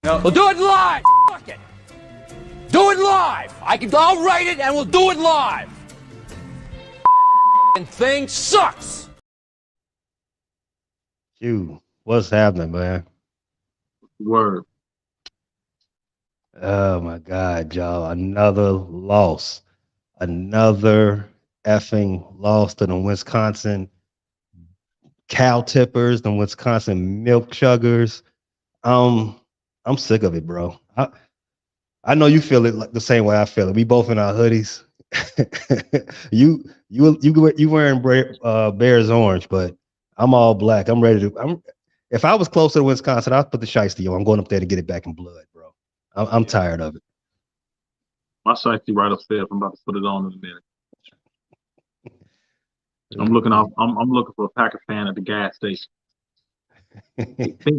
No. We'll do it live. Fuck it. Do it live. I'll write it and we'll do it live. And thing sucks. Q, what's happening, man? Word. Oh my God, y'all. Another loss. Another effing loss to the Wisconsin cow tippers, the Wisconsin milk chuggers. I'm sick of it, bro. I know you feel it like the same way I feel it. We both in our hoodies. you wearing Bears orange, but I'm all black. I'm ready to. If I was closer to Wisconsin, I'd put the shiesty on. I'm going up there to get it back in blood, bro. I'm tired of it. My shiesty right upstairs. I'm about to put it on in a minute. I'm looking for a Packer fan at the gas station.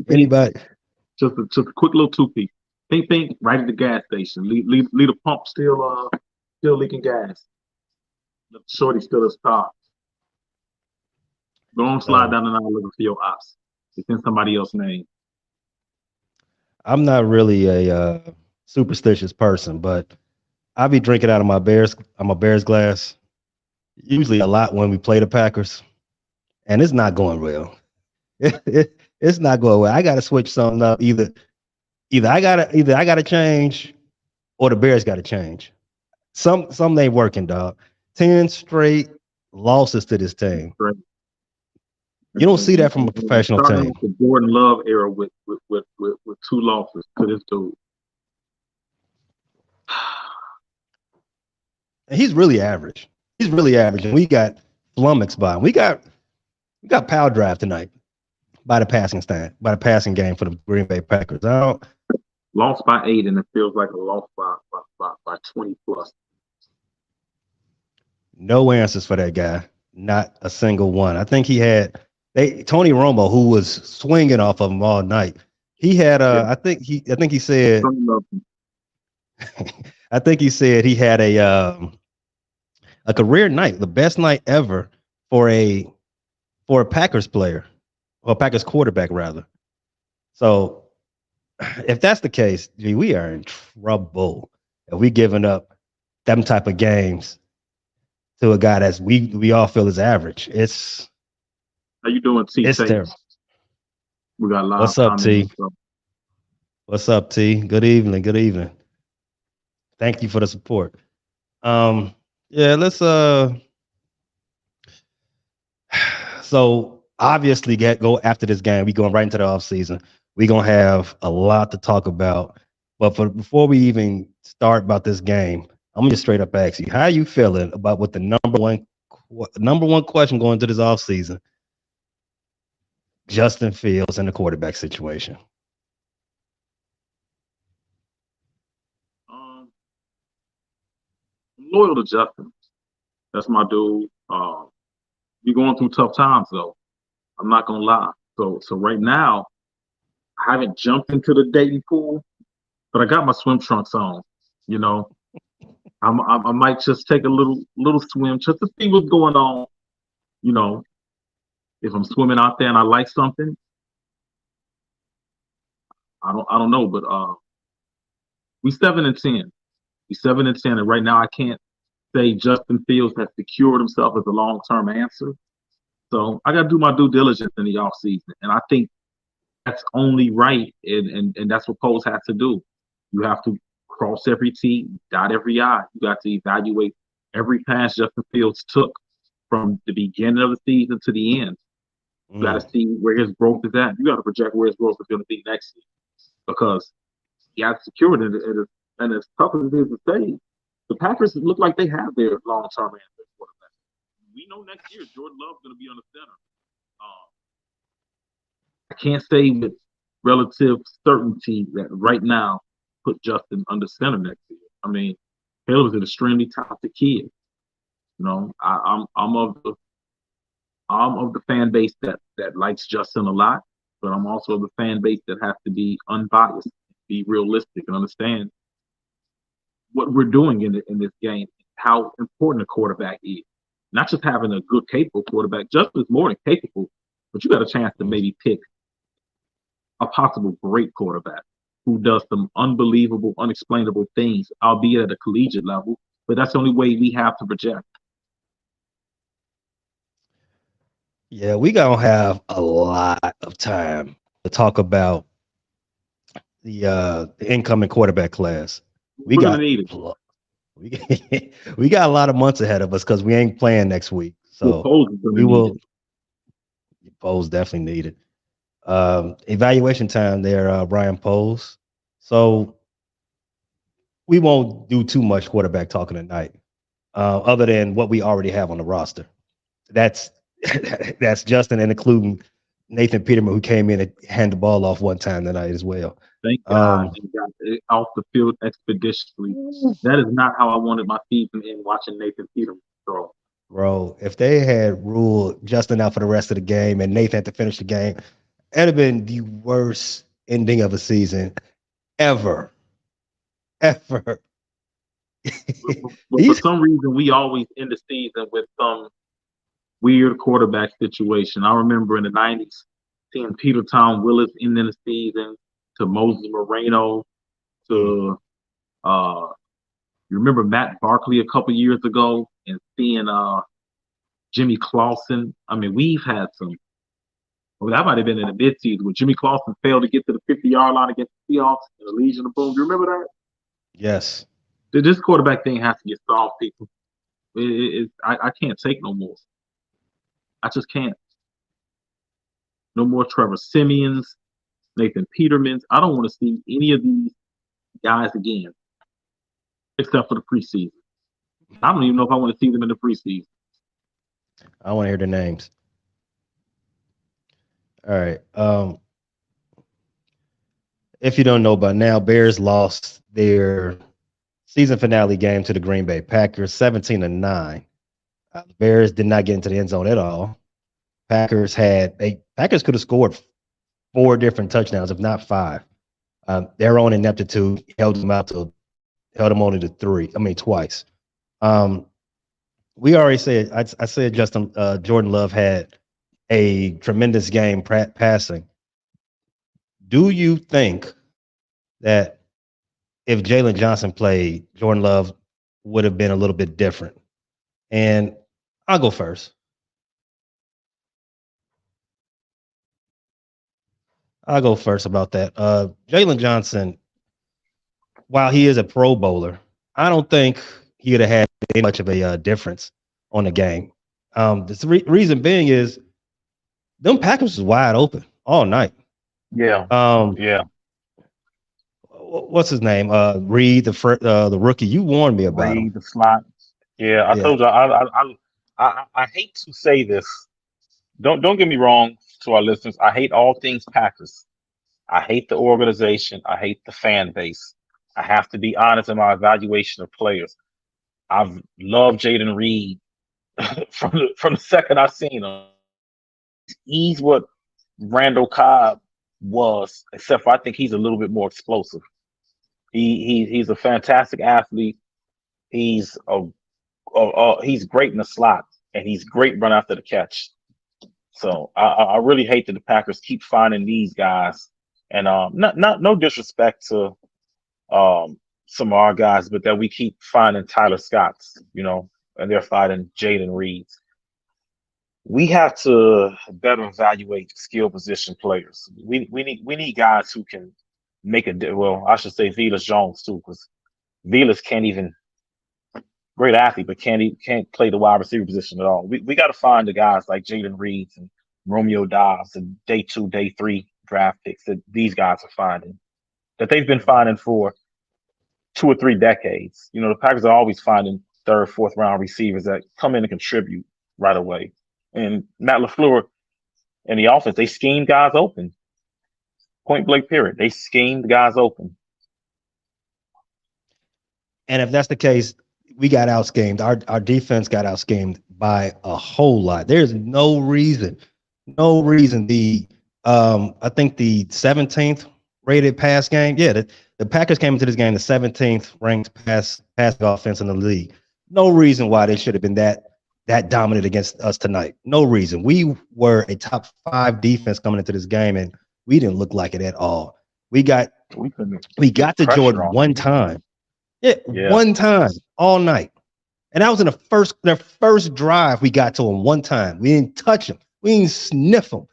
Anybody? Just a quick little two-piece. Think, right at the gas station. Leave the pump still leaking gas. The shorty still is top. Go on, slide down the aisle looking for your ops. It's in somebody else's name. I'm not really a superstitious person, but I be drinking out of my Bears glass. Usually a lot when we play the Packers, and it's not going well. It's not going well. I got to switch something up. Either I gotta change, or the Bears got to change. Some ain't working, dog. 10 straight losses to this team. Right. You don't see that from a professional team. The Jordan Love era with 2 losses to this dude. And he's really average. He's really average, and we got flummoxed by him. We got power drive tonight by the passing game for the Green Bay Packers. Lost by 8, and it feels like a loss by 20 plus. No answers for that guy. Not a single one. I think he had Tony Romo, who was swinging off of him all night. He had I think he said I think he said he had a career night, the best night ever for a Packers player, or Packers quarterback rather. So if that's the case, we are in trouble. If we giving up them type of games to a guy that's we all feel is average. It's how you doing, T? It's terrible. We got a lot. What's up, T? What's up, T? Good evening. Good evening. Thank you for the support. Yeah, let's so obviously go after this game. We going right into the offseason. We're gonna have a lot to talk about. But before we even start about this game, I'm gonna just straight up ask you, how are you feeling about what the number one question going into this offseason? Justin Fields and the quarterback situation. I'm loyal to Justin. That's my dude. We're going through tough times though. I'm not gonna lie. So right now, I haven't jumped into the dating pool, but I got my swim trunks on. You know, I might just take a little swim just to see what's going on. You know, if I'm swimming out there and I like something, I don't know, but we 7-10. We 7-10, and right now I can't say Justin Fields has secured himself as a long-term answer. So I got to do my due diligence in the offseason, and I think that's only right, and that's what Poles has to do. You have to cross every T, dot every I. You got to evaluate every pass Justin Fields took from the beginning of the season to the end. You got to see where his growth is at. You got to project where his growth is going to be next year, because he has secured it. And as tough as it is to say, the Packers look like they have their long-term answer quarterback. We know next year Jordan Love's going to be on the center. I can't say with relative certainty that right now put Justin under center next year. I mean, Hill is an extremely talented kid. You know, I'm of the fan base that likes Justin a lot, but I'm also of the fan base that has to be unbiased, be realistic, and understand what we're doing in this game, how important a quarterback is. Not just having a good, capable quarterback. Justin is more than capable, but you got a chance to maybe pick a possible great quarterback. who does some unbelievable, unexplainable things, albeit at a collegiate level. But that's the only way we have to project. Yeah, we gonna have a lot of time to talk about the incoming quarterback class. We We're got gonna need it. we got a lot of months ahead of us because we ain't playing next week. So Foles is gonna we need will. it. Foles definitely needed. Evaluation time there, Brian Poles. So we won't do too much quarterback talking tonight, other than what we already have on the roster. That's that's Justin and including Nathan Peterman, who came in and handed the ball off one time tonight as well. Thank God he got it off the field expeditiously. That is not how I wanted my season in watching Nathan Peterman throw. Bro, if they had ruled Justin out for the rest of the game and Nathan had to finish the game, it'd have been the worst ending of a season ever. Ever. But for some reason, we always end the season with some weird quarterback situation. I remember in the 90s seeing Peter Tom Willis ending the season, to Moses Moreno, to you remember Matt Barkley a couple years ago, and seeing Jimmy Clausen. I mean, we've had some. Well, that might have been in the midseason when Jimmy Clausen failed to get to the 50-yard line against the Seahawks in the Legion of Boom. Do you remember that? Yes. This quarterback thing has to get solved, people. I can't take no more. I just can't. No more Trevor Simeons, Nathan Petermans. I don't want to see any of these guys again, except for the preseason. I don't even know if I want to see them in the preseason. I want to hear the names. All right. If you don't know by now, Bears lost their season finale game to the Green Bay Packers, 17-9. The Bears did not get into the end zone at all. Packers could have scored 4 different touchdowns, if not 5. Their own ineptitude held them only to 3. I mean, twice. We already said, I said Justin Jordan Love had a tremendous game passing. Do you think that if Jalen Johnson played, Jordan Love would have been a little bit different? And I'll go first. I'll go first about that. Jalen Johnson, while he is a Pro Bowler, I don't think he would have had much of a difference on the game. The reason being is them Packers was wide open all night. Yeah. Yeah. What's his name? Reed, the rookie. You warned me about him. The slot. Yeah, I told you. I hate to say this. Don't get me wrong to our listeners. I hate all things Packers. I hate the organization. I hate the fan base. I have to be honest in my evaluation of players. I've loved Jaden Reed from the second I seen him. He's what Randall Cobb was, except for I think he's a little bit more explosive. He's a fantastic athlete. He's great in the slot, and he's great run after the catch. So I really hate that the Packers keep finding these guys, and no disrespect to some of our guys, but that we keep finding Tyler Scotts, and they're finding Jaden Reeds. We have to better evaluate skill position players. We need guys who can make I should say Velus Jones too, because Velus can't even, great athlete, but can't play the wide receiver position at all. We got to find the guys like Jaden Reeds and Romeo Dobbs and day 2, day 3 draft picks that these guys are finding, that they've been finding for 2 or 3 decades. The Packers are always finding 3rd, 4th round receivers that come in and contribute right away. And Matt LaFleur and the offense, they schemed guys open. Point blank period. They schemed guys open. And if that's the case, we got out schemed. Our defense got out schemed by a whole lot. There's no reason. I think the 17th rated pass game. Yeah, the Packers came into this game the 17th ranked pass offense in the league. No reason why they should have been that dominant against us tonight. No reason. We were a top 5 defense coming into this game, and we didn't look like it at all. We got We couldn't We get got to pressure Jordan on one them. time. Yeah, Yeah. one time all night. And that was in their first drive. We got to him one time. We didn't touch him. We didn't sniff him.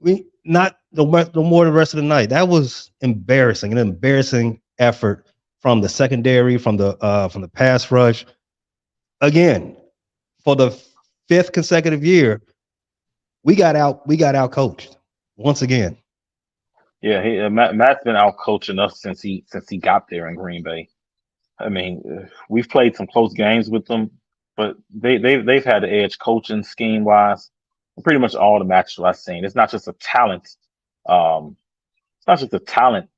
We not no more the rest of the night. That was embarrassing, an embarrassing effort from the secondary, from the pass rush. Again, for the fifth consecutive year, we got out coached once again. Yeah, Matt's been out coaching us since he got there in Green Bay. I mean, we've played some close games with them, but they've had the edge coaching scheme wise. Pretty much all the matches I've seen. It's not just a talent. It's not just a talent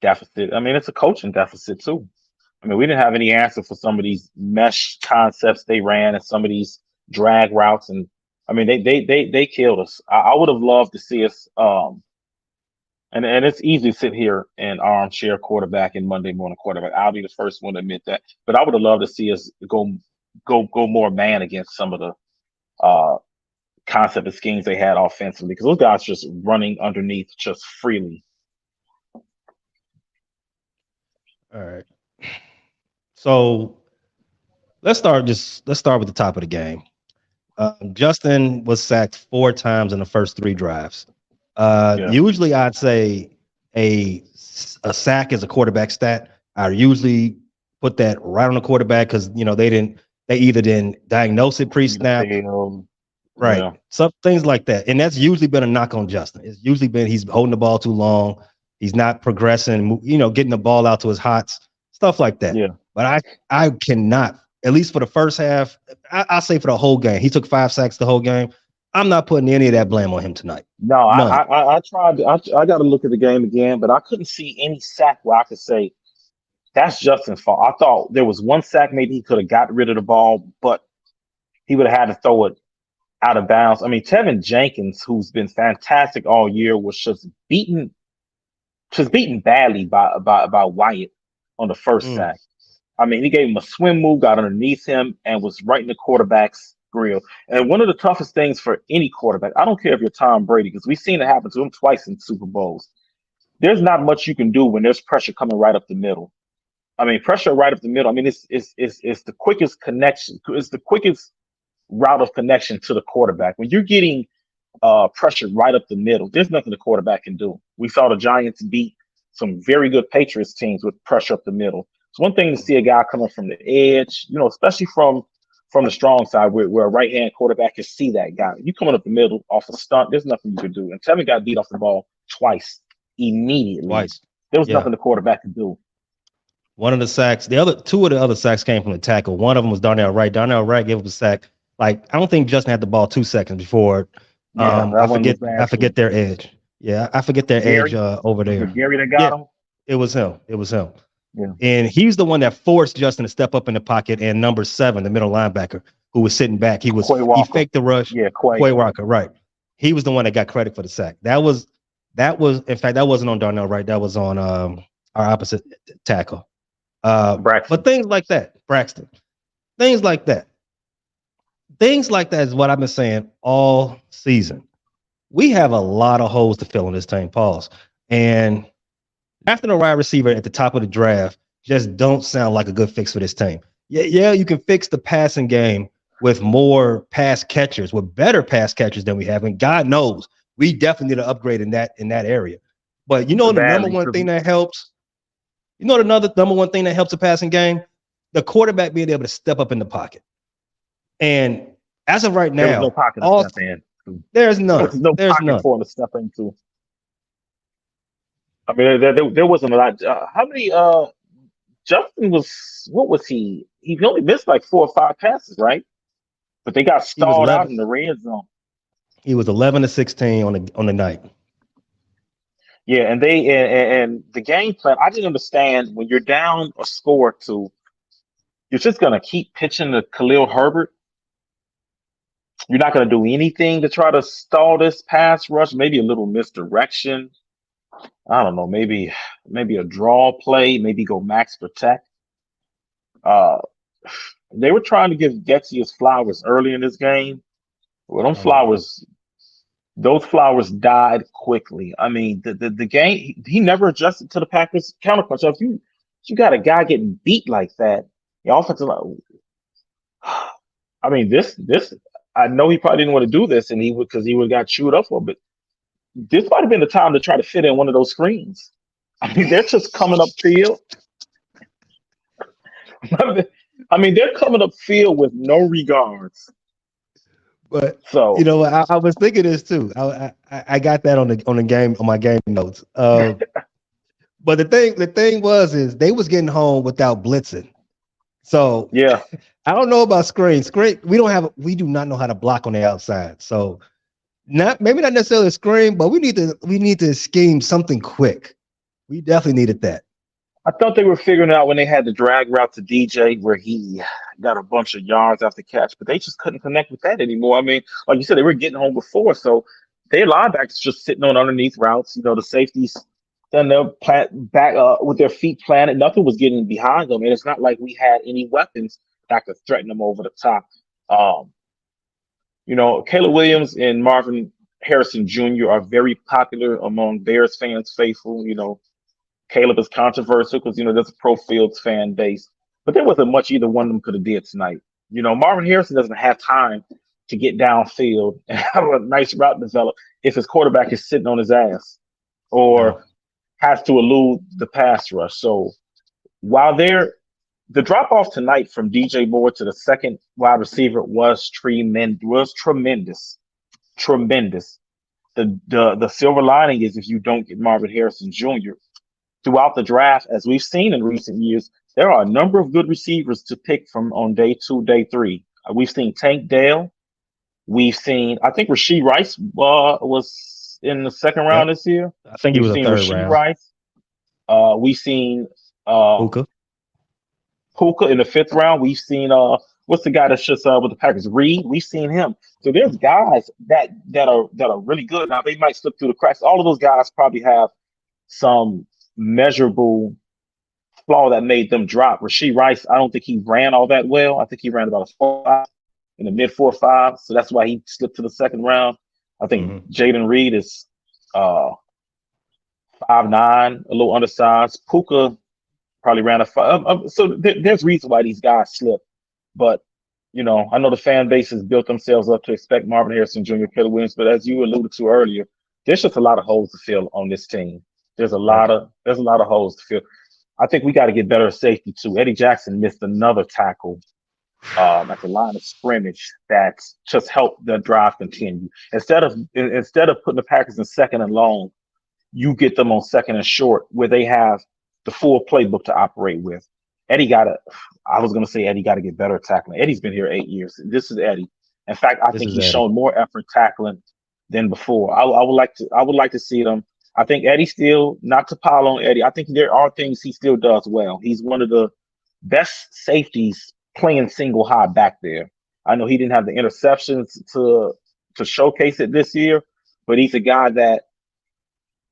deficit. I mean, it's a coaching deficit too. I mean, we didn't have any answer for some of these mesh concepts they ran and some of these drag routes, and I mean, they killed us. I would have loved to see us. And it's easy to sit here and armchair quarterback and Monday morning quarterback. I'll be the first one to admit that. But I would have loved to see us go more man against some of the concept and schemes they had offensively, because those guys just running underneath just freely. All right. So let's start with the top of the game. Justin was sacked 4 times in the first 3 drives. Usually I'd say a sack is a quarterback stat. I usually put that right on the quarterback because they either didn't diagnose it pre-snap. Right. Yeah. Some things like that. And that's usually been a knock on Justin. It's usually been he's holding the ball too long. He's not progressing, getting the ball out to his hots, stuff like that. Yeah. But I cannot, at least for the first half, I'll say for the whole game. He took 5 sacks the whole game. I'm not putting any of that blame on him tonight. No, I tried. I got to look at the game again, but I couldn't see any sack where I could say that's Justin's fault. I thought there was one sack maybe he could have got rid of the ball, but he would have had to throw it out of bounds. I mean, Tevin Jenkins, who's been fantastic all year, was just beaten badly by Wyatt on the first sack. I mean, he gave him a swim move, got underneath him, and was right in the quarterback's grill. And one of the toughest things for any quarterback, I don't care if you're Tom Brady, because we've seen it happen to him twice in Super Bowls. There's not much you can do when there's pressure coming right up the middle. I mean, pressure right up the middle. I mean, it's the quickest connection. It's the quickest route of connection to the quarterback. When you're getting pressure right up the middle, there's nothing the quarterback can do. We saw the Giants beat some very good Patriots teams with pressure up the middle. It's one thing to see a guy coming from the edge, especially from the strong side where a right-hand quarterback can see that guy. You coming up the middle off a stunt, there's nothing you could do. And Tevin got beat off the ball twice immediately. There was nothing the quarterback could do. One of the sacks, 2 of the other sacks came from the tackle. One of them was Darnell Wright. Darnell Wright gave up a sack. I don't think Justin had the ball 2 seconds before. I forget their edge. Yeah, I forget their edge over there. Gary that got him? It was him. Yeah. And he's the one that forced Justin to step up in the pocket, and number 7, the middle linebacker, who was sitting back. He faked the rush. Yeah, Quay Walker, right. He was the one that got credit for the sack. That was in fact, that wasn't on Darnell Wright. That was on our opposite tackle. But things like that, Braxton. Things like that is what I've been saying all season. We have a lot of holes to fill in this team, pause. And after the wide receiver at the top of the draft just don't sound like a good fix for this team. Yeah, you can fix the passing game with more pass catchers, with better pass catchers than we have. And God knows we definitely need an upgrade in that area. But the number one thing that helps, the number one thing that helps the passing game, the quarterback being able to step up in the pocket. And as of right now, there's no pocket to step in. There's none. There's pocket for him to step into. I mean, there wasn't a lot. How many? Justin was. What was he? He only missed like 4 or 5 passes, right? But they got stalled out in the red zone. He was 11-16 on the night. Yeah, and and the game plan. I didn't understand when you're down a score to. You're just gonna keep pitching to Khalil Herbert. You're not gonna do anything to try to stall this pass rush. Maybe a little misdirection. I don't know. Maybe a draw play. Maybe go max protect. They were trying to give Getzy his flowers early in this game. Well, them flowers those flowers died quickly. I mean, the game, he never adjusted to the Packers counterpunch. So if you got a guy getting beat like that, the offensive line, I mean, this I know he probably didn't want to do this, and he would because he would got chewed up for, but this might have been the time to try to fit in one of those screens. I mean, they're just coming up field. I mean, they're coming up field with no regards. But So you know, I was thinking this too. I got that on the game on my game notes. But the thing is they was getting home without blitzing. So yeah, I don't know about screen. We do not know how to block on the outside. So maybe not necessarily a screen, but we need to scheme something quick. We definitely needed that. I thought they were figuring it out when they had the drag route to DJ where he got a bunch of yards after catch, but they just couldn't connect with that anymore. I mean, like you said, they were getting home before, so their linebackers just sitting on underneath routes. You know, the safeties then they'll plant back with their feet planted. Nothing was getting behind them, and it's not like we had any weapons that could threaten them over the top. You know, Caleb Williams and Marvin Harrison Jr. are very popular among Bears fans, faithful. You know, Caleb is controversial because, you know, there's a pro Fields fan base, but there wasn't much either one of them could have did tonight. You know, Marvin Harrison doesn't have time to get downfield and have a nice route develop if his quarterback is sitting on his ass or has to elude the pass rush. So while the drop off tonight from DJ Moore to the second wide receiver was tremendous. The silver lining is if you don't get Marvin Harrison Jr. throughout the draft, as we've seen in recent years, there are a number of good receivers to pick from on day 2, day 3. We've seen Tank Dell. We've seen, I think Rashee Rice was in the second round this year. I think he was a third round. Rice. We've seen Puka in the 5th round. We've seen what's the guy that's just with the Packers? Reed. We've seen him. So there's guys that are really good. Now they might slip through the cracks. All of those guys probably have some measurable flaw that made them drop. Rashee Rice, I don't think he ran all that well. I think he ran about a 4.5 in the mid 4.5, so that's why he slipped to the second round. I think Jaden Reed is 5'9", a little undersized. Puka probably ran a 5. So there's reason why these guys slip. But, you know, I know the fan base has built themselves up to expect Marvin Harrison Jr., Caleb Williams, but as you alluded to earlier, there's just a lot of holes to fill on this team. There's a lot of holes to fill. I think we got to get better at safety too. Eddie Jackson missed another tackle at the line of scrimmage that just helped the drive continue. Instead of putting the Packers in second and long, you get them on second and short where they have the full playbook to operate with. Eddie got to get better at tackling. Eddie's been here 8 years. This is Eddie. In fact, I think he's shown more effort tackling than before. I would like to see them. I think Eddie still, not to pile on Eddie, I think there are things he still does well. He's one of the best safeties playing single high back there. I know he didn't have the interceptions to showcase it this year, but he's a guy that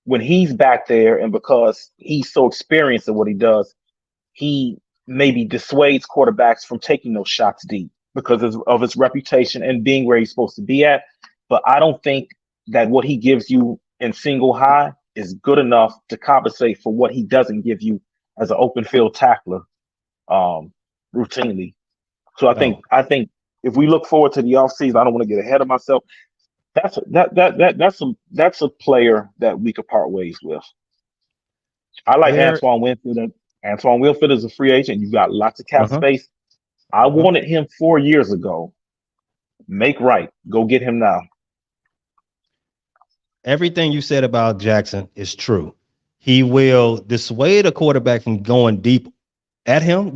when he's back there and because he's so experienced at what he does, he maybe dissuades quarterbacks from taking those shots deep because of his reputation and being where he's supposed to be at. But I don't think that what he gives you in single high is good enough to compensate for what he doesn't give you as an open field tackler routinely. So I think if we look forward to the offseason, I don't want to get ahead of myself. That's a player that we could part ways with. I like Antoine Winfield. Antoine Winfield is a free agent. You've got lots of cap space. I wanted him 4 years ago. Make right. Go get him now. Everything you said about Jackson is true. He will dissuade a quarterback from going at him,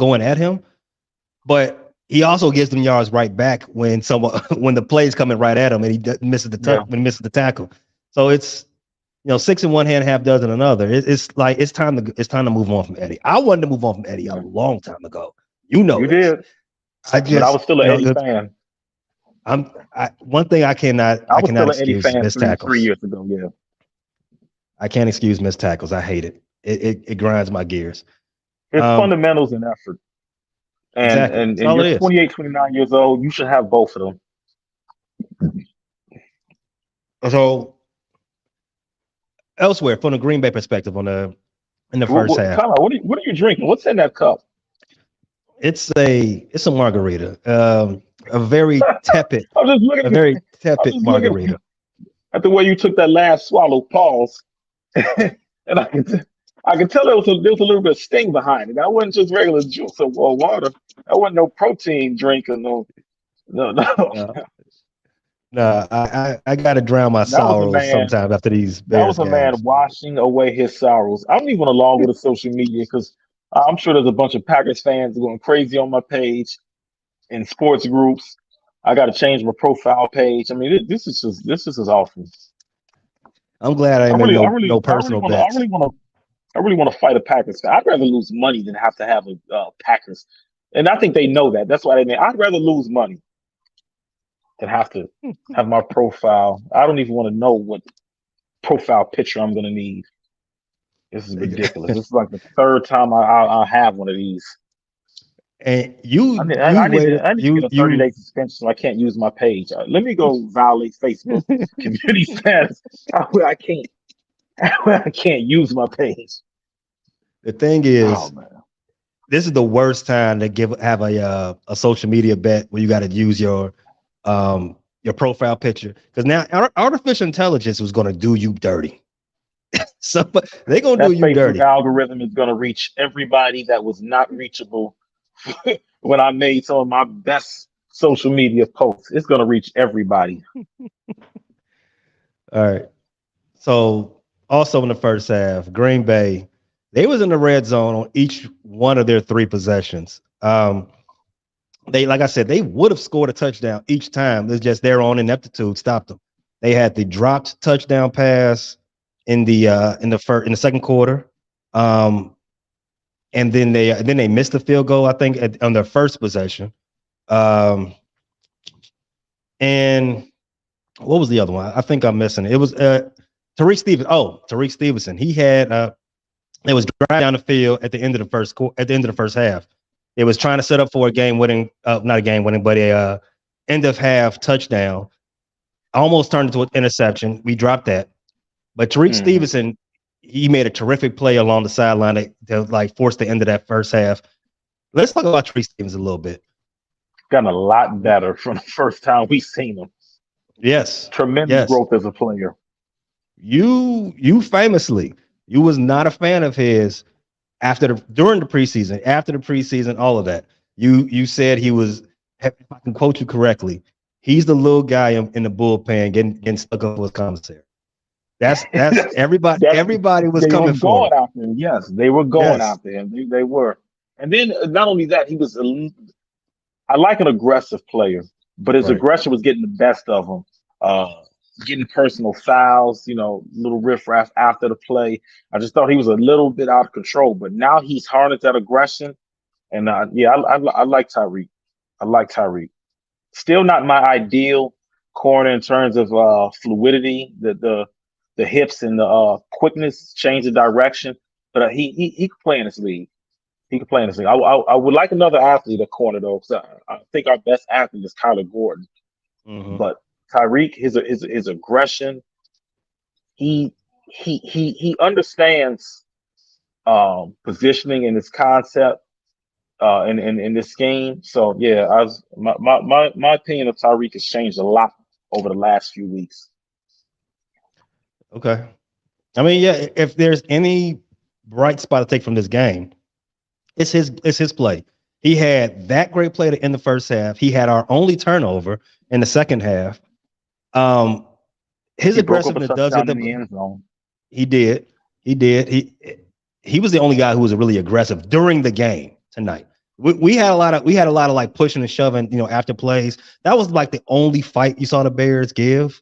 but he also gives them yards right back when the play's coming right at him and he misses the tackle. So it's 6 in one hand, half dozen another. It's time to move on from Eddie. I wanted to move on from Eddie a long time ago. You did. But I was still an Eddie fan. One thing I cannot excuse missed tackles. 3 years ago, yeah. I can't excuse missed tackles. I hate it. It grinds my gears. It's fundamentals and effort. And you're 28, 29 years old. You should have both of them. So elsewhere, from the Green Bay perspective, in the first half, Tyler, what are you drinking? What's in that cup? it's a margarita, a very tepid, I'm just looking. a very tepid Looking margarita. at the way you took that last swallow. Pause, and I can tell there was a little bit of sting behind it. That wasn't just regular juice or water. That wasn't no protein drink or no. No, no, I got to drown my That was a sorrows man. sometimes after these That Bears was a man games. washing away his sorrows. I don't even want to log with the social media because I'm sure there's a bunch of Packers fans going crazy on my page in sports groups. I got to change my profile page. I mean, this is just awful. I'm glad I I ain't made really, I no really, I really personal want to, I bets. really want to, I really want to fight a Packers fan. I'd rather lose money than have to have a Packers, and I think they know that. That's why they. I'd rather lose money than have to have my profile. I don't even want to know what profile picture I'm going to need. This is ridiculous. This is like the third time I have one of these. And I need, you I need to waited I need to get a 30-day suspension so I can't use my page. Let me go violate Facebook community status. I can't I can't use my page. The thing Oh is, man. this is the worst time to have a social media bet where you got to use your profile picture, because now artificial intelligence was going to do you dirty. So they're going to That do you Facebook dirty. algorithm is going to reach everybody that was not reachable when I made some of my best social media posts. It's going to reach everybody. All right. So also in the first half, Green Bay, they was in the red zone on each one of their 3 possessions. They, like I said, they would have scored a touchdown each time. It's just their own ineptitude stopped them. They had the dropped touchdown pass in the second quarter, and then they missed the field goal, I think, on their first possession. And what was the other one? I think I'm missing it. It was Tariq Stevenson. Oh, Tariq Stevenson. He had it was driving down the field at the end of the first half. It was trying to set up for a game-winning, not a game-winning, but a end of half touchdown. Almost turned into an interception. We dropped that, but Tariq Stevenson, he made a terrific play along the sideline to like force the end of that first half. Let's talk about Tariq Stevenson a little bit. Gotten a lot better from the first time we seen him. Yes, Tremendous growth as a player. You famously, you was not a fan of his during the preseason, after the preseason, all of that. You said he was, if I can quote you correctly, he's the little guy in the bullpen getting stuck up with commissary. That's everybody. Everybody was coming for him. After him. Yes, they were going after him. They were. And then not only that, he was. I like an aggressive player, but his aggression was getting the best of him. Getting personal fouls, little riffraff after the play. I just thought he was a little bit out of control, but now he's harnessed that aggression. And I like Tyreek. I like Tyreek. Still not my ideal corner in terms of fluidity, the hips and the quickness, change of direction. But he could play in this league. He could play in this league. I would like another athlete at corner though, because I think our best athlete is Kyler Gordon. Mm-hmm. But Tyreek, his aggression, he understands positioning in this concept, in this game. So yeah, my opinion of Tyreek has changed a lot over the last few weeks. Okay, I mean, yeah, if there's any bright spot to take from this game, it's his play. He had that great play in the first half. He had our only turnover in the second half. His aggressiveness does it. In the end zone. He did. He was the only guy who was really aggressive during the game tonight. We had a lot of like pushing and shoving, after plays. That was like the only fight you saw the Bears give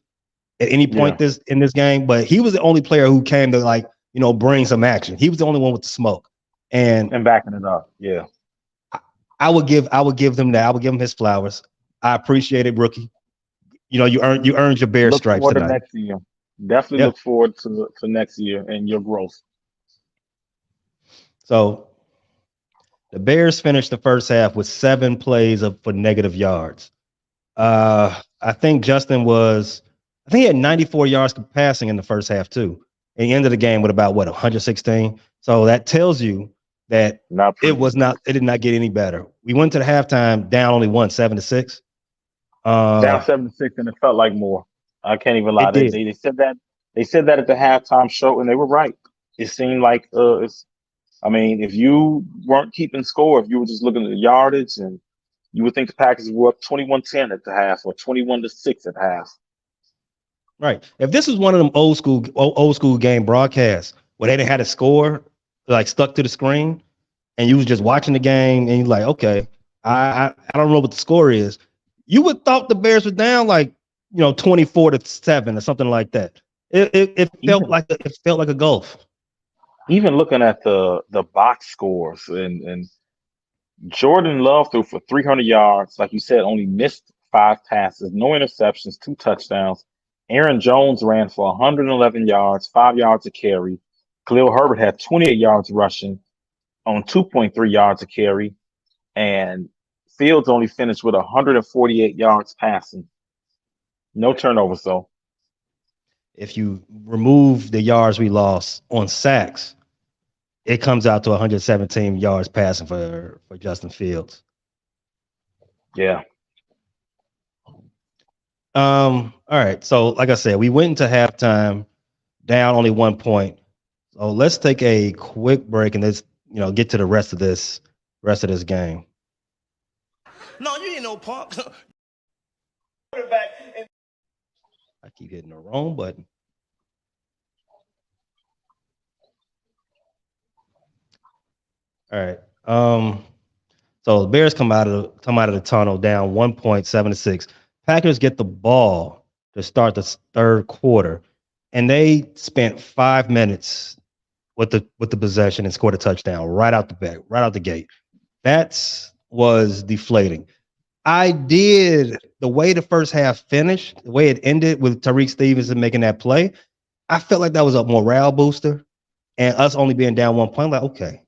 at any point in this game. But he was the only player who came to bring some action. He was the only one with the smoke and backing it up. Yeah, I would give them that. I would give him his flowers. I appreciate it, rookie. You earned your Bear stripes tonight. Next year. Definitely look forward to next year and your growth. So the Bears finished the first half with 7 plays for negative yards. I think Justin was I think he had 94 yards passing in the first half too. And he ended the game with about 116. So that tells you that it did not get any better. We went to the halftime down only 7-6. Down 7-6, and it felt like more. I can't even lie. They said that at the halftime show, and they were right. It seemed like if you weren't keeping score, if you were just looking at the yardage, and you would think the Packers were up 21-10 at the half or 21-6 at half. Right. If this was one of them old school game broadcasts where they didn't have a score like stuck to the screen, and you was just watching the game, and you're like, okay, I don't know what the score is. You would thought the Bears were down 24-7 or something like that. It felt like a gulf. Even looking at the box scores, and Jordan Love threw for 300 yards, like you said, only missed 5 passes, no interceptions, 2 touchdowns. Aaron Jones ran for 111 yards, 5 yards a carry. Khalil Herbert had 28 yards rushing on 2.3 yards a carry, and Fields only finished with 148 yards passing. No turnovers, though. If you remove the yards we lost on sacks, it comes out to 117 yards passing for Justin Fields. Yeah. All right. So, like I said, we went into halftime down only 1 point. So let's take a quick break and let's get to the rest of this game. No, you ain't no punk. I keep hitting the wrong button. All right. So the Bears come out of the tunnel down 1 point, 7-6. Packers get the ball to start the third quarter, and they spent 5 minutes with the possession and scored a touchdown right out the gate. That was deflating. The way the first half finished, the way it ended with Tariq Stevenson making that play, I felt like that was a morale booster, and us only being down 1 point, like, okay,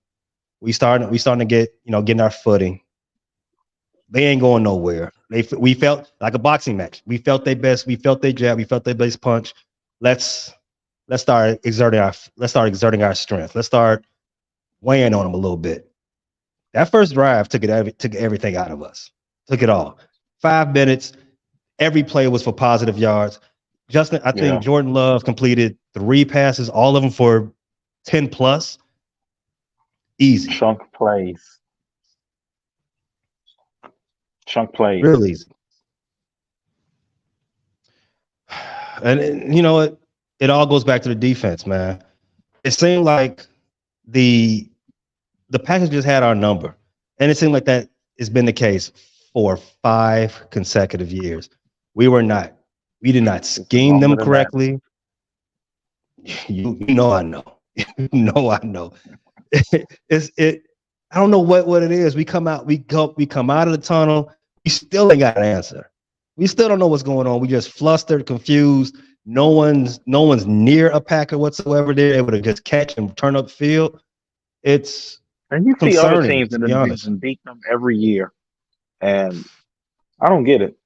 we starting to get getting our footing. They ain't going nowhere. We felt like a boxing match. We felt their best. We felt their jab. We felt their best punch. Let's start exerting our strength. Let's start weighing on them a little bit. That first drive took everything out of us. Took it all. 5 minutes. Every play was for positive yards. I think Jordan Love completed 3 passes, all of them for 10 plus. Easy. Chunk plays. Real easy. And you know what? It all goes back to the defense, man. It seemed like the Packers just had our number. And it seemed like that has been the case for 5 consecutive years. We did not scheme them correctly. You know I know. I know. I don't know what it is. We come out of the tunnel. We still ain't got an answer. We still don't know what's going on. We just flustered, confused. No one's near a Packer whatsoever. They're able to just catch and turn up field. And you see other teams in the division beat them every year, and I don't get it.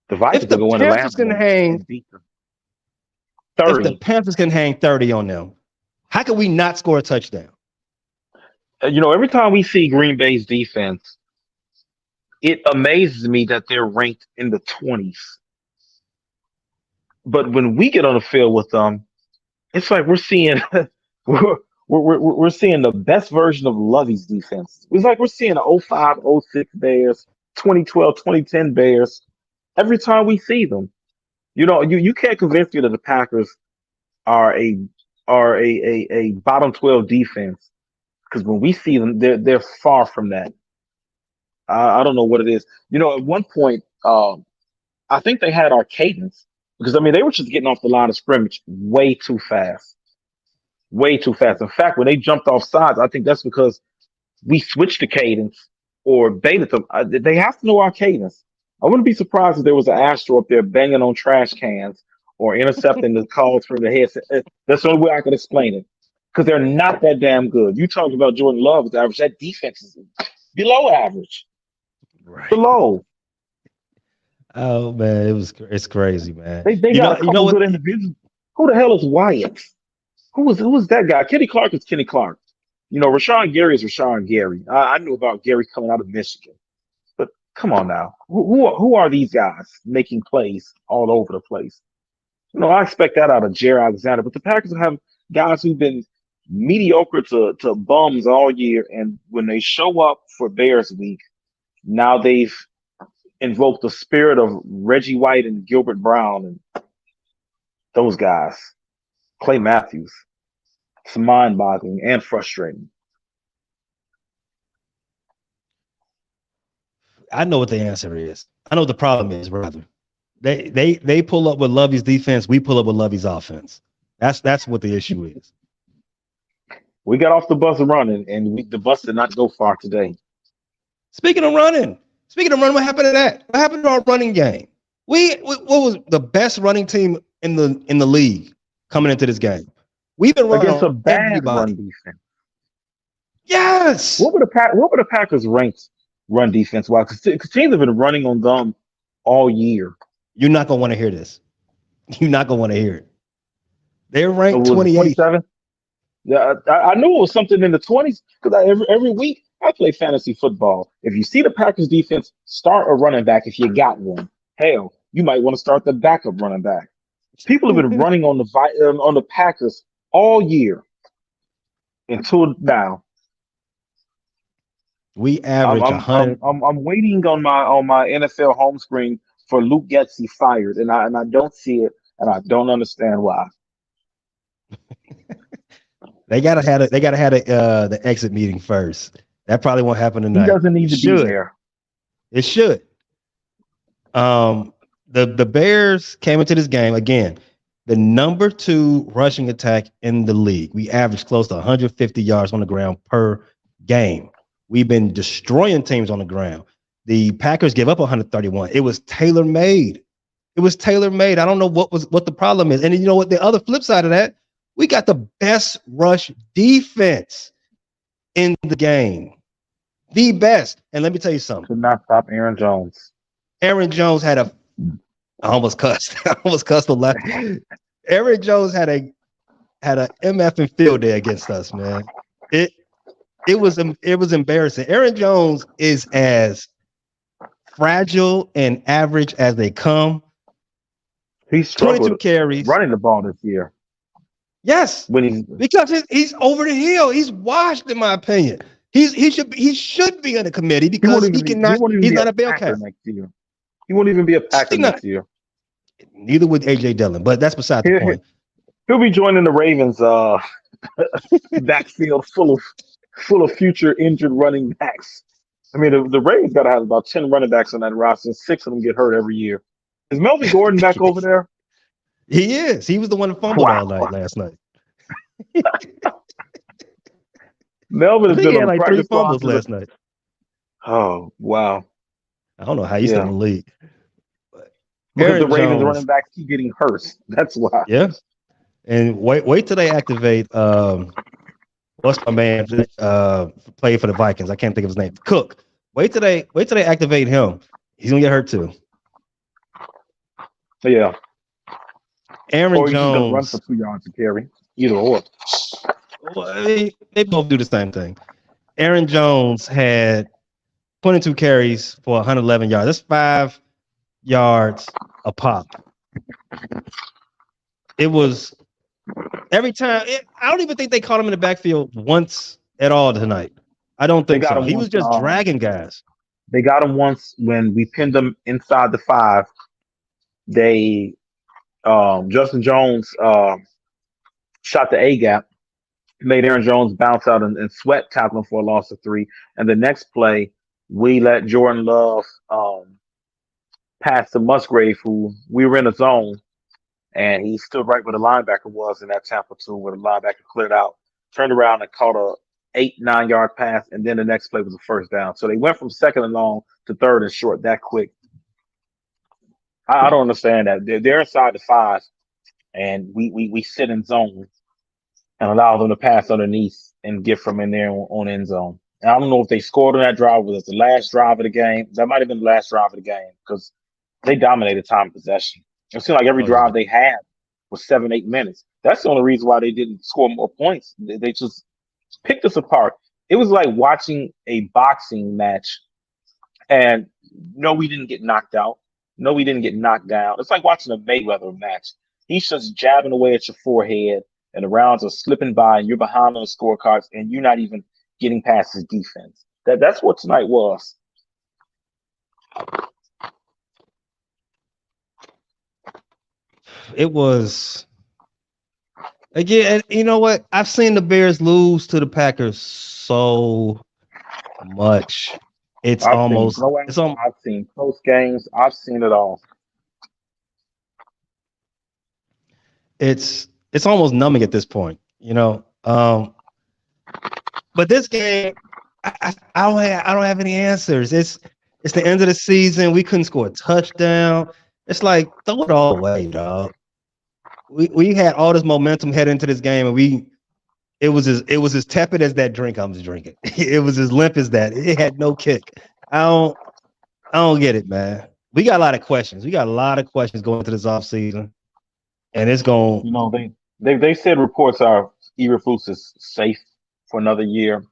The Vikings are going to Lambeau and beat them 30. If the Panthers can hang 30 on them, how can we not score a touchdown? Every time we see Green Bay's defense, it amazes me that they're ranked in the 20s. But when we get on the field with them, it's like we're seeing we're seeing the best version of Lovey's defense. It's like we're seeing the 05, 06 Bears, 2012, 2010 Bears. Every time we see them, you can't convince me that the Packers are a bottom 12 defense, because when we see them, they're far from that. I don't know what it is. At one point, I think they had our cadence, because they were just getting off the line of scrimmage way too fast. Way too fast. In fact, when they jumped off sides, I think that's because we switched the cadence or baited them. They have to know our cadence. I wouldn't be surprised if there was an Astro up there banging on trash cans or intercepting the calls from the headset. That's the only way I can explain it, because they're not that damn good. You talked about Jordan Love's average. That defense is below average. Right. Below. Oh man, it's crazy, man. They You got know, a you know couple what? good individuals. Who the hell is Wyatt? Who was that guy? Kenny Clark is Kenny Clark. Rashawn Gary is Rashawn Gary. I knew about Gary coming out of Michigan, but come on now, who are these guys making plays all over the place? I expect that out of Jerry Alexander, but the Packers have guys who've been mediocre to bums all year, and when they show up for Bears week, now they've invoked the spirit of Reggie White and Gilbert Brown and those guys, Clay Matthews. It's mind-boggling and frustrating. I know what the answer is. I know what the problem is, rather. They pull up with Lovey's defense. We pull up with Lovey's offense. That's what the issue is. We got off the bus running, and the bus did not go far today. Speaking of running, what happened to that? What happened to our running game? What was the best running team in the league coming into this game? We've been running against a bad everybody. run defense. Yes. What were the Packers ranked run defense? Why? Because teams have been running on them all year. You're not gonna want to hear this. You're not gonna want to hear it. They're ranked 28. 27. Yeah, I knew it was something in the 20s because every week I play fantasy football. If you see the Packers defense, start a running back if you got one. Hell, you might want to start the backup running back. People have been running on the Packers all year until now. We average 100. I'm waiting on my NFL home screen for Luke Getsy fired, and I don't see it, and I don't understand why. They gotta have the exit meeting first. That probably won't happen tonight. He doesn't need to be there. It should. The Bears came into this game again, the number 2 rushing attack in the league. We averaged close to 150 yards on the ground per game. We've been destroying teams on the ground. The Packers give up 131. It was tailor-made. I don't know what the problem is. And you know what? The other flip side of that, we got the best rush defense in the game. The best. And let me tell you something. Could not stop Aaron Jones. Aaron Jones had I almost cussed. I almost cussed on left. Aaron Jones had a MF and field day against us, man. It was embarrassing. Aaron Jones is as fragile and average as they come. He's 22 carries running the ball this year. Yes, because he's over the hill. He's washed, in my opinion. He should be in a committee because he's not a Bearcat next year. He won't even be a Packer next year. Neither would AJ Dillon, but that's beside the point. He'll be joining the Ravens backfield full of future injured running backs. I mean, the Ravens got to have about 10 running backs on that roster. 6 of them get hurt every year. Is Melvin Gordon back over there? He is. He was the one that fumbled all night last night. Melvin has been on like 3 fumbles last night. Oh, wow. I don't know how he's still in the league. Because the Ravens running backs keep getting hurt. That's why. Yeah. And wait till they activate what's my man played for the Vikings? I can't think of his name. Cook. Wait till they activate him. He's gonna get hurt too. Yeah. Aaron Jones gonna run for 2 yards to carry. Either or. Well, they both do the same thing. Aaron Jones had 22 carries for 111 yards. That's 5 yards a pop. It was every time. I don't even think they caught him in the backfield once at all tonight. I don't think so. He was just dragging guys. They got him once when we pinned them inside the 5. They Justin Jones shot the A gap, made Aaron Jones bounce out and Sweat tackle him for a loss of 3. And the next play, we let Jordan Love pass to Musgrave, who we were in a zone, and he stood right where the linebacker was in that Tampa 2, where the linebacker cleared out, turned around and caught a 8-9 yard pass, and then the next play was a first down. So they went from 2nd and long to 3rd and short that quick. I don't understand that. They're inside the 5, and we sit in zone and allow them to pass underneath and get from in there on end zone. And I don't know if they scored on that drive. Was it the last drive of the game? That might have been the last drive of the game because they dominated time possession. It seemed like every Oh yeah. drive they had was 7, 8 minutes. That's the only reason why they didn't score more points. They just picked us apart. It was like watching a boxing match, and no, we didn't get knocked out. No, we didn't get knocked down. It's like watching a Mayweather match. He's just jabbing away at your forehead, and the rounds are slipping by, and you're behind on the scorecards, and you're not even getting past his defense. That's what tonight was. It was again. And you know what? I've seen the Bears lose to the Packers so much. It's I've almost. seen blowouts. It's almost. I've seen close games. I've seen it all. It's almost numbing at this point. You know. But this game, I don't have any answers. It's the end of the season. We couldn't score a touchdown. It's like throw it all away, dog. We had all this momentum heading into this game, and it was as tepid as that drink I was drinking. It was as limp as that. It had no kick. I don't get it, man. We got a lot of questions. We got a lot of questions going into this offseason. And it's going. You know, they said reports are Eberflus is safe for another year.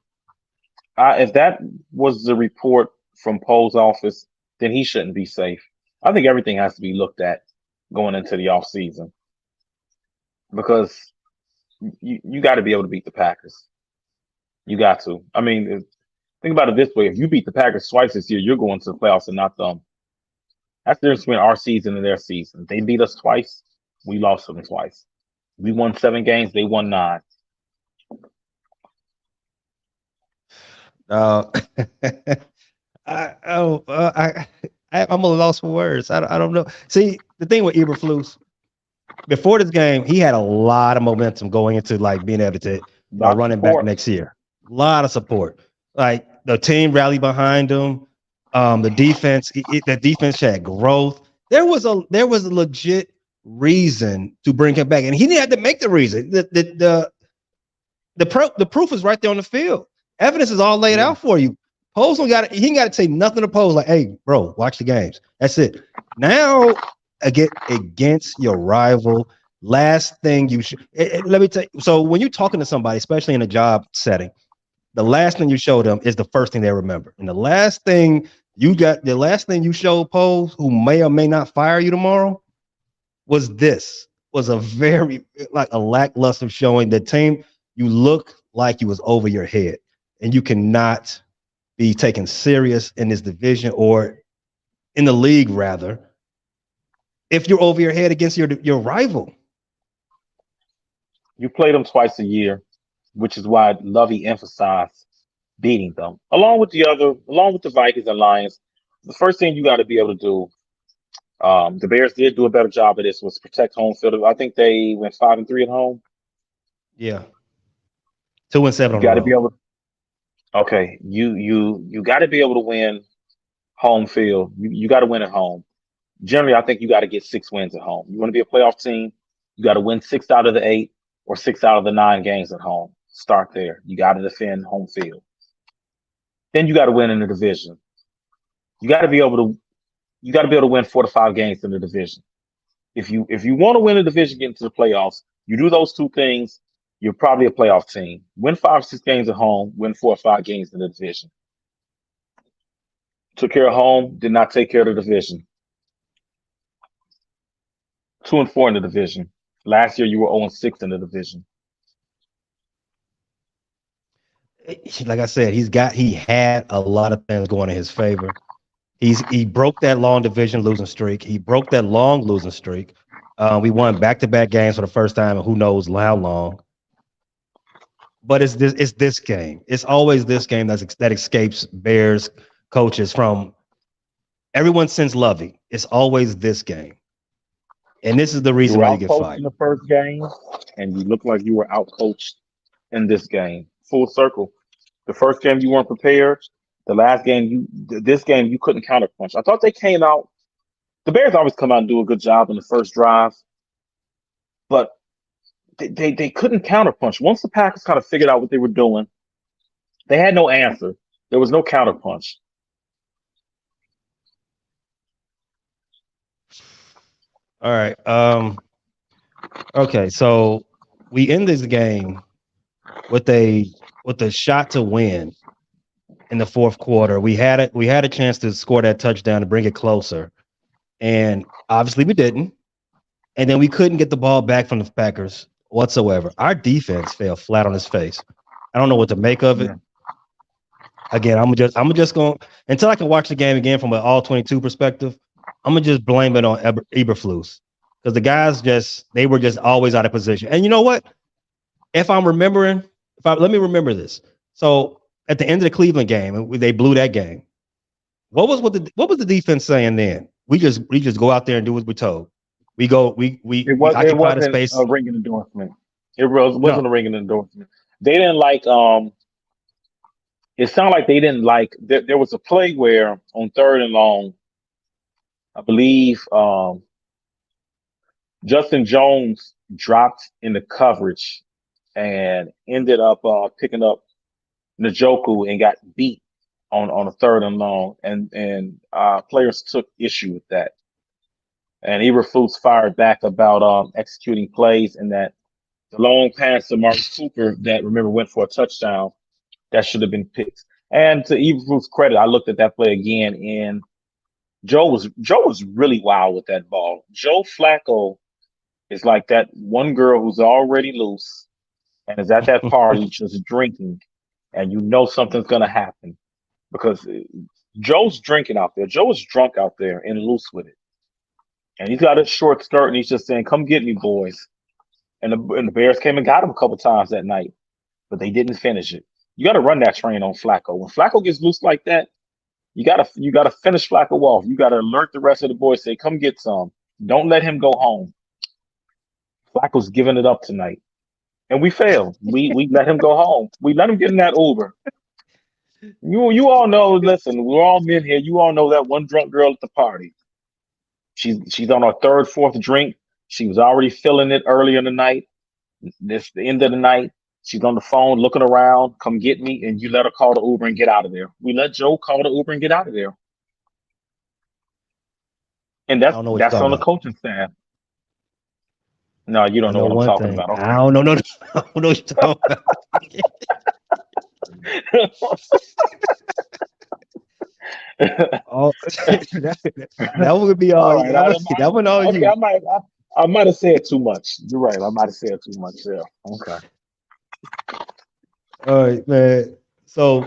If that was the report from Poe's office, then he shouldn't be safe. I think everything has to be looked at going into the offseason, because you got to be able to beat the Packers. You got to. I mean, think about it this way: if you beat the Packers twice this year, you're going to the playoffs and not them. That's the difference between our season and their season. They beat us twice. We lost them twice. We won 7 games. They won 9. I'm a loss for words. I don't know. See, the thing with Eberflus, before this game, he had a lot of momentum going into like being able to running back next year. A lot of support. Like the team rallied behind him. The defense had growth. There was a legit reason to bring him back, and he didn't have to make the reason. The proof is right there on the field. Evidence is all laid out for you. Poe's he ain't got to say nothing to Poe's. Like, hey, bro, watch the games. That's it. Now, against your rival, last thing you should. Let me tell you. So when you're talking to somebody, especially in a job setting, the last thing you show them is the first thing they remember. And the last thing you showed Poe, who may or may not fire you tomorrow, was a very a lackluster showing. The team, you look like you was over your head, and you cannot be taken serious in this division or in the league, rather, if you're over your head against your rival. You play them twice a year, which is why Lovey emphasized beating them, along with the Vikings and Lions. The first thing you got to be able to do, the Bears did do a better job of this, was protect home field. I think they went 5-3 at home. Yeah, 2-7. You got to be able to. Okay, you got to be able to win home field. You got to win at home. Generally, I think you got to get 6 wins at home. You want to be a playoff team, you got to win 6 out of the 8 or 6 out of the 9 games at home. Start there. You got to defend home field. Then you got to win in the division. You got to be able to win 4 to 5 games in the division. If you want to win the division, get into the playoffs, you do those 2 things, you're probably a playoff team. Win 5 or 6 games at home, win 4 or 5 games in the division. Took care of home, did not take care of the division. 2-4 in the division. Last year you were 0-6 in the division. Like I said, he had a lot of things going in his favor. He broke that long division losing streak. He broke that long losing streak. We won back-to-back games for the first time, and who knows how long. But it's this game. It's always this game that escapes Bears coaches from everyone since Lovey. It's always this game. And this is the reason why you get fired. In the first game, and you look like you were outcoached in this game. Full circle. The first game you weren't prepared. The last game, this game you couldn't counterpunch. I thought they came out. The Bears always come out and do a good job in the first drive, but they couldn't counterpunch. Once the Packers kind of figured out what they were doing, they had no answer. There was no counterpunch. All right. Okay, so we end this game with a shot to win in the fourth quarter. We had it. We had a chance to score that touchdown to bring it closer, and obviously we didn't. And then we couldn't get the ball back from the Packers whatsoever. Our defense fell flat on its face. I don't know what to make of it. Yeah. Again, I'm just going until I can watch the game again from an all 22 perspective. I'm gonna just blame it on Eberflus because the guys they were just always out of position. And you know what? If I'm remembering, let me remember this. So at the end of the Cleveland game, they blew that game. What was the defense saying then? We just go out there and do what we're told. We occupy the space. A ringing endorsement. It wasn't a ringing endorsement. They didn't like. It sounded like they didn't like. There was a play where on 3rd and long, I believe Justin Jones dropped in the coverage and ended up picking up Njoku and got beat on a 3rd and long, and players took issue with that. And Eberflus fired back about executing plays and that the long pass to Marcus Cooper that remember went for a touchdown that should have been picked. And to Eberflus' credit, I looked at that play again, and Joe was really wild with that ball. Joe Flacco is like that one girl who's already loose and is at that party just drinking, and you know something's gonna happen because Joe's drinking out there. Joe is drunk out there and loose with it. And he's got a short skirt, and he's just saying, "Come get me, boys." And the Bears came and got him a couple times that night, but they didn't finish it. You got to run that train on Flacco. When Flacco gets loose like that, you gotta finish Flacco off. You got to alert the rest of the boys. Say, "Come get some." Don't let him go home. Flacco's giving it up tonight, and we failed. We let him go home. We let him get in that Uber. You all know. Listen, we're all men here. You all know that one drunk girl at the party. She's on her 3rd, 4th drink. She was already feeling it earlier in the night. The end of the night. She's on the phone looking around. "Come get me," and you let her call the Uber and get out of there. We let Joe call the Uber and get out of there. And that's on the coaching staff. No, you don't know what I'm talking about. Okay. I don't know. No, I don't know what you're talking about. That would be all. That one all okay, you. I might have said too much. You're right. I might have said too much there. Okay. All right, man. So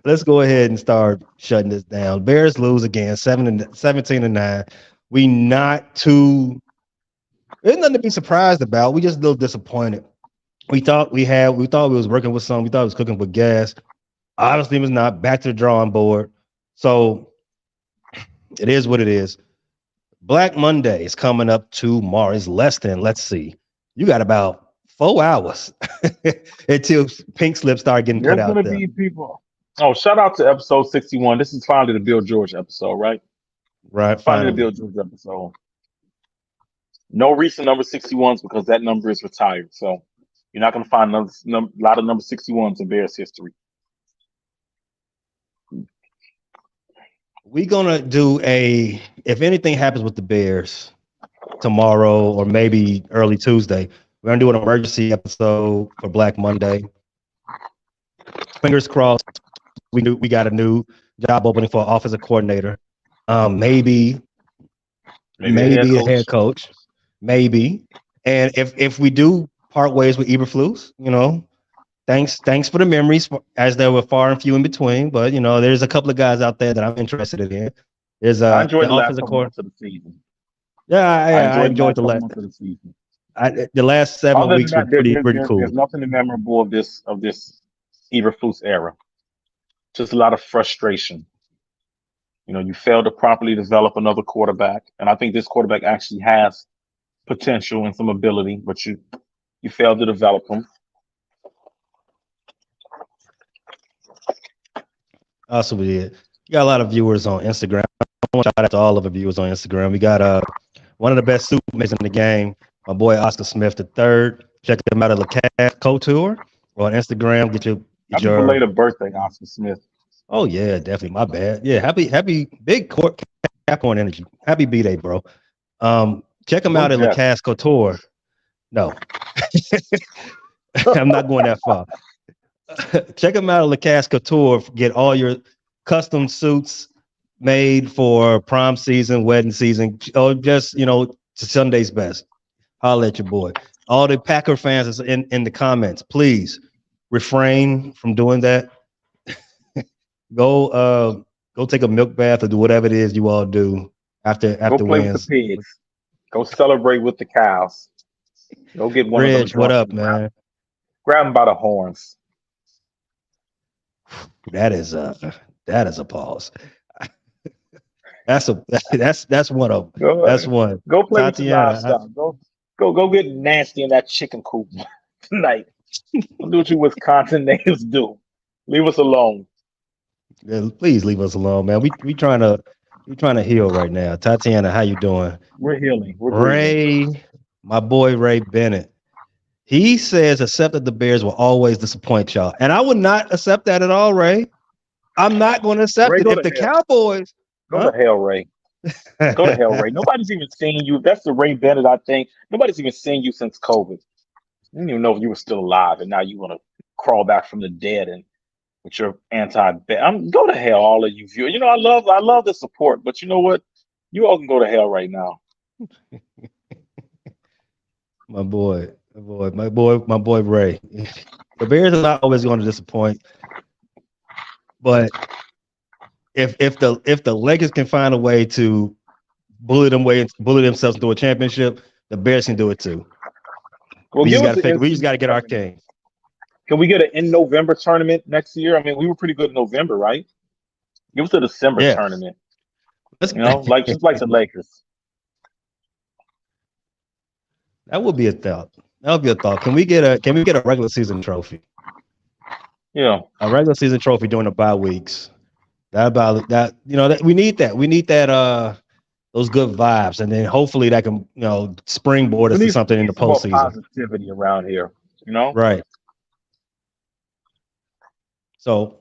let's go ahead and start shutting this down. Bears lose again, 17-9. We not too. There's nothing to be surprised about. We just a little disappointed. We thought we was working with something. We thought it was cooking with gas. Obviously, it was not. Back to the drawing board. So it is what it is. Black Monday is coming up tomorrow. It's less than, let's see. You got about 4 hours until pink slips start getting put out there. There's going to be people. Oh, shout out to episode 61. This is finally the Bill George episode, right? Right. Finally the Bill George episode. No recent number 61s because that number is retired. So you're not going to find a lot of number 61s in Bears history. We're going to do if anything happens with the Bears tomorrow or maybe early Tuesday, we're going to do an emergency episode for Black Monday. Fingers crossed. We got a new job opening for an offensive coordinator. Maybe a head coach. Maybe. And if we do part ways with Eberflus, thanks for the memories as there were far and few in between. But there's a couple of guys out there that I'm interested in. There's I enjoyed the last couple months of the season. Yeah, I enjoyed the last month of the season. The last 7 weeks were pretty cool. There's nothing memorable of this Eberflus era. Just a lot of frustration. You failed to properly develop another quarterback, and I think this quarterback actually has potential and some ability, but you failed to develop him. Also, we did. You got a lot of viewers on Instagram. I want to shout out to all of the viewers on Instagram. We got one of the best supermates in the game, my boy Oscar Smith III. Check him out at LeCass Couture or on Instagram. Get your belated birthday, Oscar Smith. Oh yeah, definitely. My bad. Yeah, happy big Capricorn energy. Happy B-Day, bro. Check him Go out at La Jets. Casse Couture. No, I'm not going that far. Check him out at La Casse Couture. Get all your custom suits made for prom season, wedding season, or just to Sunday's best. Holler at your boy. All the Packer fans is in the comments. Please refrain from doing that. Go take a milk bath or do whatever it is you all do after Go play with wins. the pigs. Go celebrate with the cows. Go get one Reg, of them. what up, man? Grab them by the horns. That is a pause. That's one of them. Go, That's one. Go play with the Tatiana, livestock. Go get nasty in that chicken coop tonight. Don't do what you Wisconsin natives do. Leave us alone. please leave us alone, man. We trying to heal right now. Tatiana, how you doing? We're healing. We're breathing. Ray, my boy Ray Bennett. He says accept that the Bears will always disappoint y'all. And I would not accept that at all, Ray. I'm not going to accept Ray, it. go If to the hell. Cowboys Go to hell, Ray. Go to hell, Ray. Nobody's even seen you. That's the Ray Bennett, I think. Nobody's even seen you since COVID. I didn't even know if you were still alive, and now you want to crawl back from the dead and with your go to hell, all of you viewers. I love the support, but you know what? You all can go to hell right now. My boy Ray. The Bears are not always going to disappoint, but if the Lakers can find a way to bully themselves into a championship, the Bears can do it too. Well, we just got to get our king. Can we get an in November tournament next year? I mean, we were pretty good in November, right? Give us a December tournament. Just like the Lakers. That would be a thought. That would be a thought. Can we get a regular season trophy? Yeah, a regular season trophy during the bye weeks. That we need that. We need that those good vibes, and then hopefully that can springboard us to something in the postseason. Positivity around here, Right. So,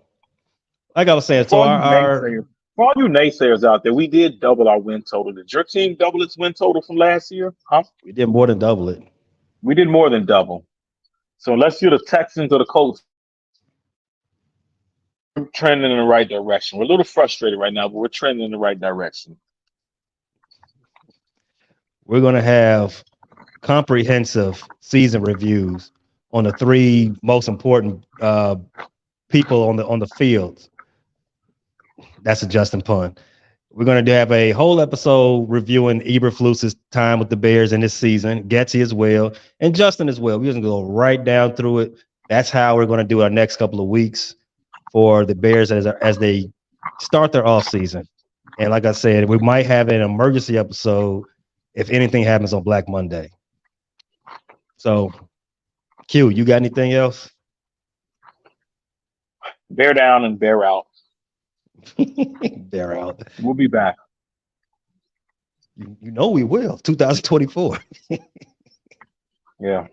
like I was saying, for all you naysayers out there, we did double our win total. Did your team double its win total from last year? Huh? We did more than double it. We did more than double. So unless you're the Texans or the Colts, we're trending in the right direction. We're a little frustrated right now, but we're trending in the right direction. We're going to have comprehensive season reviews on the three most important people on the field. That's a Justin pun. We're going to have a whole episode reviewing Eberflus's time with the Bears in this season, Getsy as well, and Justin as well. We're going to go right down through it. That's how we're going to do our next couple of weeks for the Bears as they start their off season. And like I said, we might have an emergency episode if anything happens on Black Monday. So, Q, you got anything else? Bear down and bear out. Bear out. We'll be back. You know we will. 2024. Yeah.